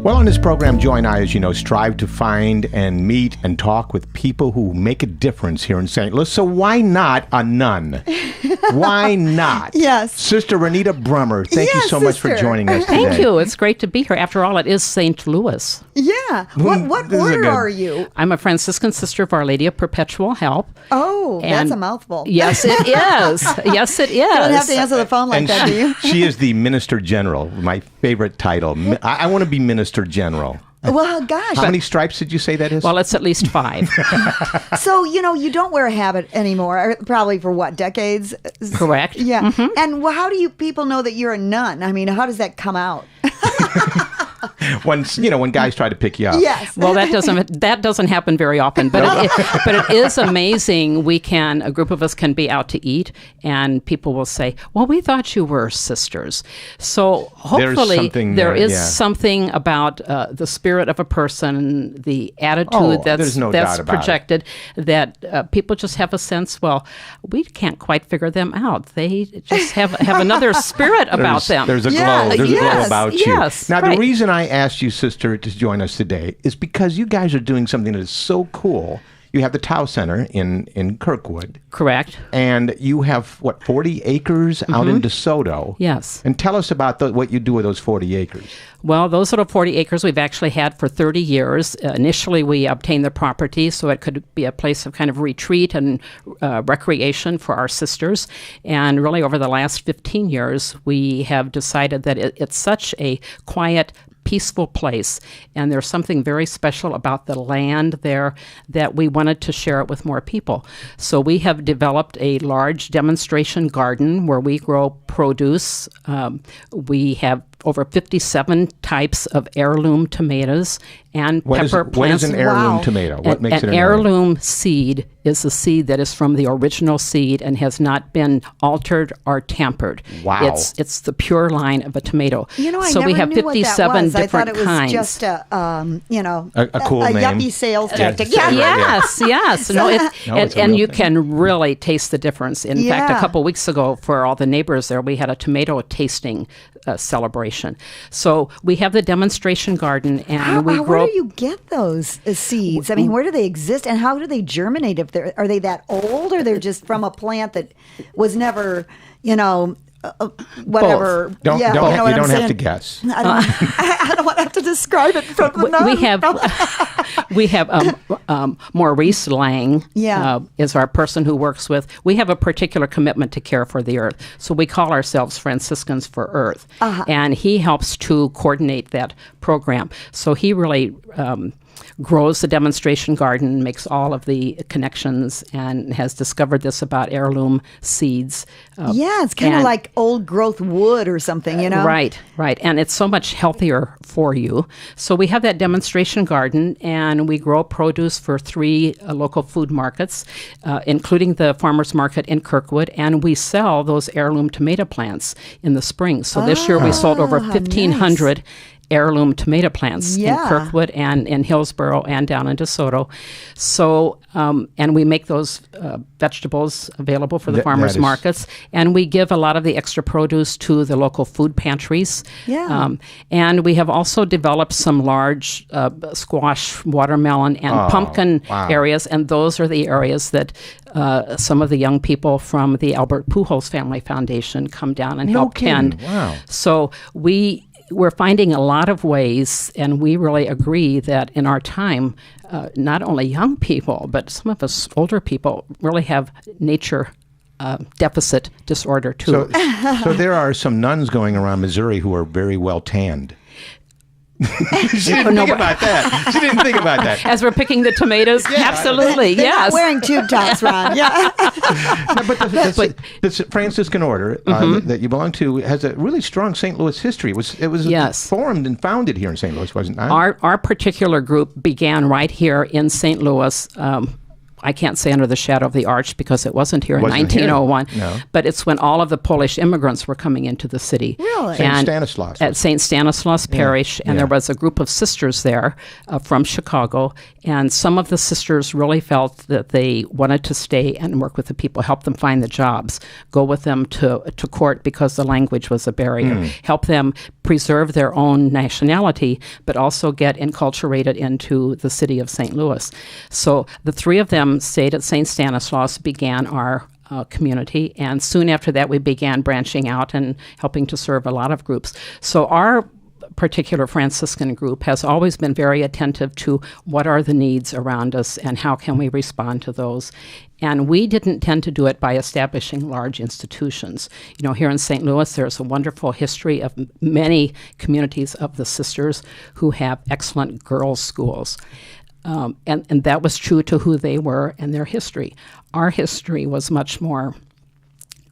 Well, on this program, Joy and I, as you know, strive to find and meet and talk with people who make a difference here in St. Louis. So why not a nun? Why not? Yes. Sister Renita Brummer, thank you so much for joining us today. Thank you. It's great to be here. After all, it is St. Louis. Yeah. What order are you? I'm a Fransciscan sister of Our Lady of Perpetual Help. Oh, that's a mouthful. Yes, it is. Yes, it is. You don't have to answer the phone like that, do you? She is the Minister General, my favorite title. I want to be Minister General. Well, gosh. How many stripes did you say that is? Well, it's at least 5. So, you don't wear a habit anymore, probably for what, decades? Correct. Yeah. Mm-hmm. And how do people know that you're a nun? I mean, how does that come out? When guys try to pick you up. Yes. Well, that doesn't happen very often, but it is amazing. A group of us can be out to eat, and people will say, "Well, we thought you were sisters." So hopefully there is something about the spirit of a person, the attitude that's projected, that people just have a sense. Well, we can't quite figure them out. They just have another spirit about them. There's a glow. There's a glow about you. Yes. Now, the reason I asked you, sister, to join us today is because you guys are doing something that is so cool. You have the Tao Center in Kirkwood. Correct. And you have, 40 acres out in DeSoto. Yes. And tell us about what you do with those 40 acres. Well, those little 40 acres we've actually had for 30 years. Initially, we obtained the property so it could be a place of kind of retreat and recreation for our sisters. And really, over the last 15 years, we have decided that it's such a quiet, peaceful place, and there's something very special about the land there that we wanted to share it with more people. So we have developed a large demonstration garden where we grow produce. We have over 57 types of heirloom tomatoes and pepper plants. What is an heirloom tomato? What makes it an heirloom seed is a seed that is from the original seed and has not been altered or tampered. Wow. It's the pure line of a tomato. I so never we have knew 57 what that was. different I thought it was kinds. just a cool name. Yuppie sales tactic. Yes. And you can really taste the difference. In fact, a couple weeks ago, for all the neighbors there, we had a tomato tasting celebration. So we have the demonstration garden, and we grow. Where do you get those seeds? I mean, where do they exist, and how do they germinate? Are they that old, or they're just from a plant that was never, whatever? Both. You don't have to guess. I don't want to have to describe it from the mouth. We have Maurice Lang is our person who works with. We have a particular commitment to care for the earth, so we call ourselves Franciscans for Earth, and he helps to coordinate that program. So he really grows the demonstration garden, makes all of the connections, and has discovered this about heirloom seeds. It's kind of like old growth wood or something, Right. And it's so much healthier for you. So we have that demonstration garden, and we grow produce for 3 local food markets, including the farmers market in Kirkwood, and we sell those heirloom tomato plants in the spring. So this year we sold over 1,500 heirloom tomato plants in Kirkwood and in Hillsborough and down in DeSoto. So, and we make those vegetables available for the farmers markets, and we give a lot of the extra produce to the local food pantries. And we have also developed some large squash, watermelon, and pumpkin areas, and those are the areas that some of the young people from the Albert Pujols Family Foundation come down and help tend. Wow. So we're finding a lot of ways, and we really agree that in our time, not only young people, but some of us older people really have nature deficit disorder too. So there are some nuns going around Missouri who are very well tanned. She didn't think about that. As we're picking the tomatoes, absolutely, They're yes. not wearing tube tops, Ron. But this Franciscan order that you belong to has a really strong St. Louis history. It was formed and founded here in St. Louis, wasn't it? Our particular group began right here in St. Louis. I can't say under the shadow of the arch because it wasn't here in Wasn't here. 1901. No. But it's when all of the Polish immigrants were coming into the city. Really? St. And Stanislaus. at St. Stanislaus Parish, and Yeah. there was a group of sisters there from Chicago, and some of the sisters really felt that they wanted to stay and work with the people, help them find the jobs, go with them to court because the language was a barrier, help them preserve their own nationality, but also get enculturated into the city of St. Louis. So the three of them stayed at St. Stanislaus, began our community, and soon after that we began branching out and helping to serve a lot of groups. So our particular Franciscan group has always been very attentive to what are the needs around us and how can we respond to those. And we didn't tend to do it by establishing large institutions. You know, here in St. Louis, there's a wonderful history of many communities of the sisters who have excellent girls' schools. And that was true to who they were and their history. Our history was much more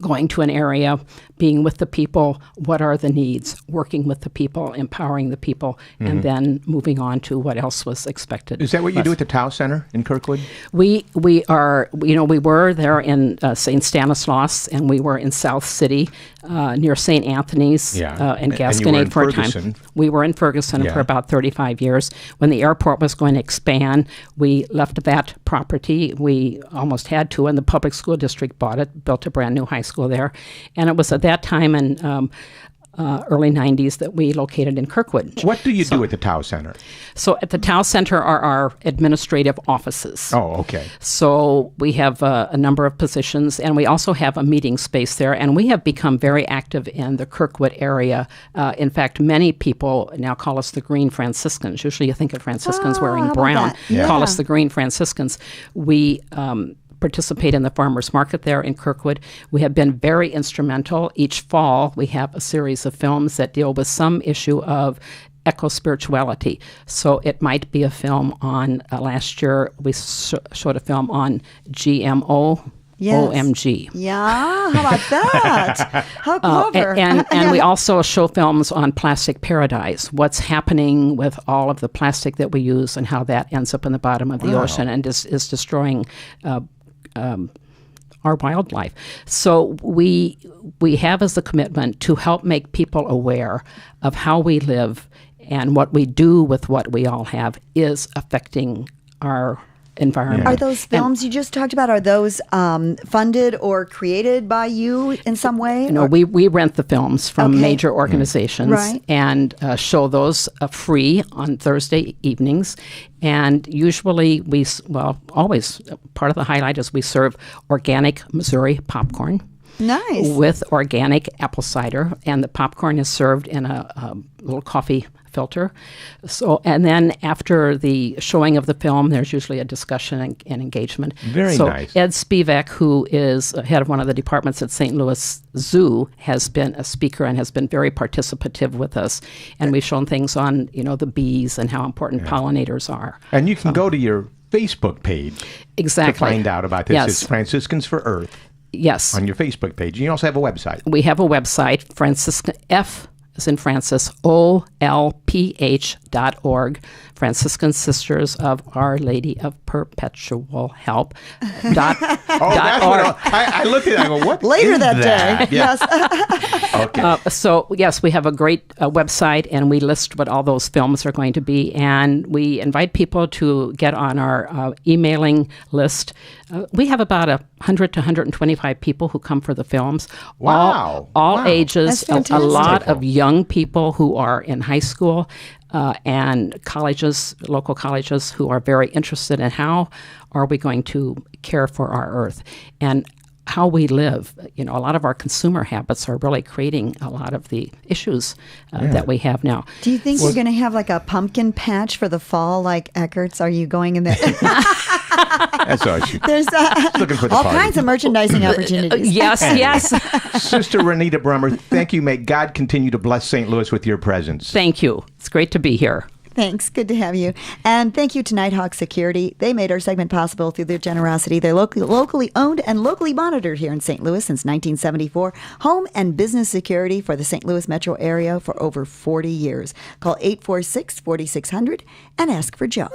going to an area, being with the people, what are the needs, working with the people, empowering the people, and then moving on to what else was expected. Is that what you do at the Tao Center in Kirkwood? We are, you know, we were there in St. Stanislaus, and we were in South City near St. Anthony's in And you were Gasconade in for a Ferguson. time. We were in Ferguson Yeah. for about 35 years. When the airport was going to expand, we left that property. We almost had to, and the public school district bought it, built a brand new high school there. And it was at that time in early 90s that we located in Kirkwood. What do you do at the Tao Center? So at the Tao Center are our administrative offices. Oh, okay. So we have a number of positions, and we also have a meeting space there, and we have become very active in the Kirkwood area. In fact, many people now call us the Green Franciscans. Usually you think of Franciscans wearing how about brown. that? Yeah. Call us the Green Franciscans. We participate in the farmers market there in Kirkwood. We have been very instrumental. Each fall, we have a series of films that deal with some issue of eco-spirituality. So it might be a film on, last year we showed a film on GMO. Yes. OMG. Yeah, how about that? How clever. And we also show films on plastic paradise, what's happening with all of the plastic that we use and how that ends up in the bottom of the ocean and is destroying our wildlife. So we have as a commitment to help make people aware of how we live and what we do with what we all have is affecting our environment. Are those films you just talked about, are those funded or created by you in some way? No, we rent the films from Okay. major organizations Right. and show those free on Thursday evenings. And usually always part of the highlight is we serve organic Missouri popcorn. Nice. With organic apple cider, and the popcorn is served in a little coffee filter. So, and then after the showing of the film, there's usually a discussion and engagement. Very nice. Ed Spivak, who is head of one of the departments at St. Louis Zoo, has been a speaker and has been very participative with us. And we've shown things on, the bees and how important pollinators are. And you can go to your Facebook page Exactly. to find out about this. Yes. It's Franciscans for Earth Yes. on your Facebook page. And you also have a website. We have a website, Franciscan, F as in Francis, OLPH.org, Franciscan Sisters of Our Lady of Perpetual Help. That's what I looked at it. I go, what Later is that day. Yeah. Yes. Okay. So, yes, we have a great website, and we list what all those films are going to be, and we invite people to get on our emailing list. We have about 100 to 125 people who come for the films. Wow. All Wow. ages, That's a lot fantastic. of young people who are in high school and colleges, local colleges, who are very interested in how are we going to care for our earth and how we live. A lot of our consumer habits are really creating a lot of the issues that we have now. Do you think you're going to have like a pumpkin patch for the fall like Eckert's? Are you going in there? That's all she. There's Looking for the all party. kinds of merchandising opportunities. Yes, yes. Sister Renita Brummer, thank you. May God continue to bless St. Louis with your presence. Thank you. It's great to be here. Thanks. Good to have you. And thank you to Nighthawk Security. They made our segment possible through their generosity. They're locally owned and locally monitored here in St. Louis since 1974. Home and business security for the St. Louis metro area for over 40 years. Call 846-4600 and ask for Joe.